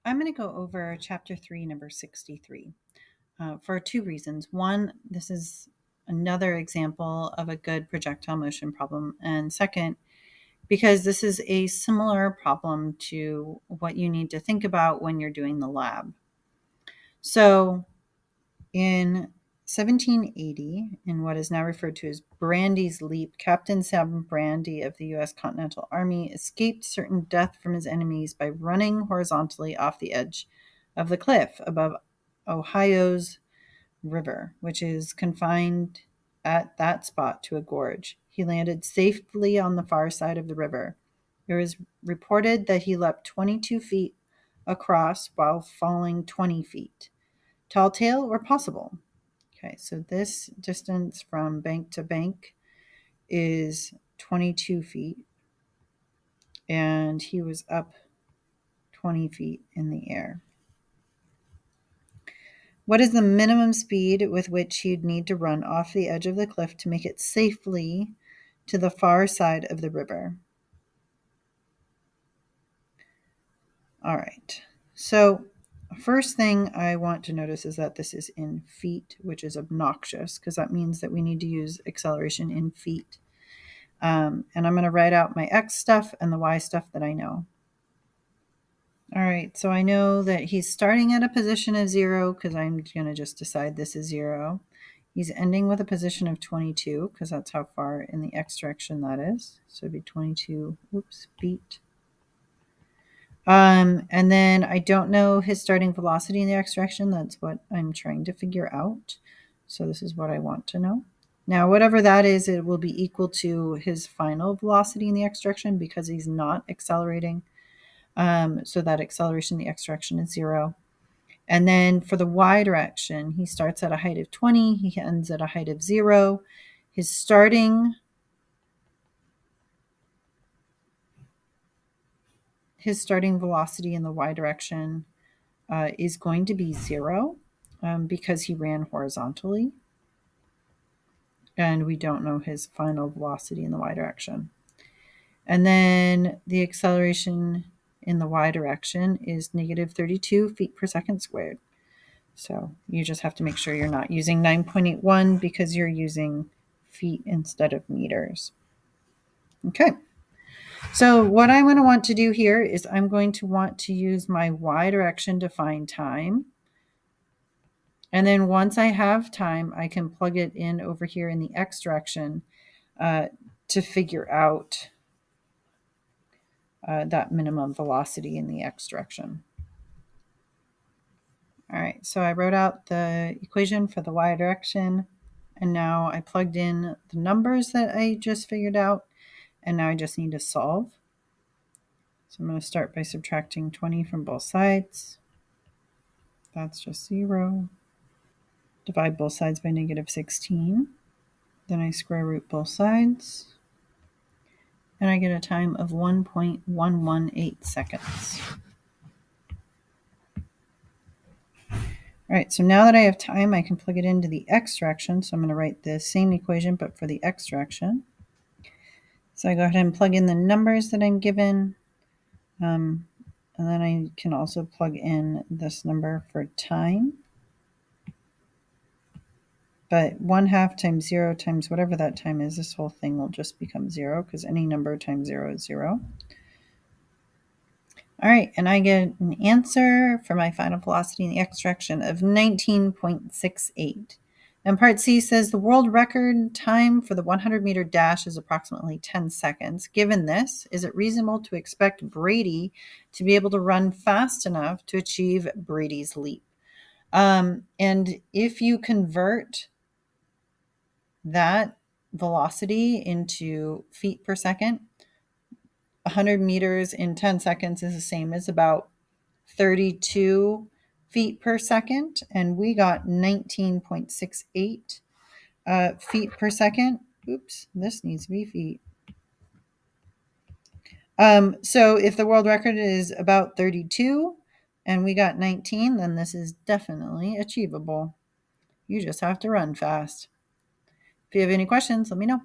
I'm going to go over chapter 3, number 63, for two reasons. One, this is another example of a good projectile motion problem. And second, because this is a similar problem to what you need to think about when you're doing the lab. So in 1780, in what is now referred to as Brandy's Leap, Captain Sam Brandy of the U.S. Continental Army escaped certain death from his enemies by running horizontally off the edge of the cliff above Ohio's river, which is confined at that spot to a gorge. He landed safely on the far side of the river. It was reported that he leapt 22 feet across while falling 20 feet. Tall tale or possible? Okay, so this distance from bank to bank is 22 feet, and he was up 20 feet in the air. What is the minimum speed with which you'd need to run off the edge of the cliff to make it safely to the far side of the river? All right, so first thing I want to notice is that this is in feet, which is obnoxious because that means that we need to use acceleration in feet. And I'm going to write out my X stuff and the Y stuff that I know. All right, so I know that he's starting at a position of 0 because I'm going to just decide this is 0. He's ending with a position of 22 because that's how far in the X direction that is. So it'd be 22, feet. And then I don't know his starting velocity in the X direction. That's what I'm trying to figure out. So this is what I want to know. Now, whatever that is, it will be equal to his final velocity in the X direction because he's not accelerating. So that acceleration in the X direction is 0. And then for the Y direction, he starts at a height of 20. He ends at a height of 0. His starting velocity in the Y direction is going to be 0 because he ran horizontally. And we don't know his final velocity in the Y direction. And then the acceleration in the Y direction is negative 32 feet per second squared. So you just have to make sure you're not using 9.81 because you're using feet instead of meters. Okay. So what I'm going to want to do here is I'm going to want to use my Y direction to find time. And then once I have time, I can plug it in over here in the X direction to figure out that minimum velocity in the X direction. All right, so I wrote out the equation for the Y direction, and now I plugged in the numbers that I just figured out, and now I just need to solve. So I'm going to start by subtracting 20 from both sides. That's just 0. Divide both sides by negative 16. Then I square root both sides. And I get a time of 1.118 seconds. All right, so now that I have time, I can plug it into the X direction. So I'm going to write the same equation, but for the X direction. So I go ahead and plug in the numbers that I'm given. And then I can also plug in this number for time. But 1/2 times 0 times whatever that time is, this whole thing will just become 0 because any number times 0 is 0. All right, and I get an answer for my final velocity in the X direction of 19.68. And part C says the world record time for the 100-meter dash is approximately 10 seconds. Given this, is it reasonable to expect Brady to be able to run fast enough to achieve Brady's leap? And if you convert that velocity into feet per second, 100 meters in 10 seconds is the same as about 32 feet per second, and we got 19.68 feet per second. Oops, this needs to be feet. So if the world record is about 32 and we got 19, then this is definitely achievable. You just have to run fast. If you have any questions, let me know.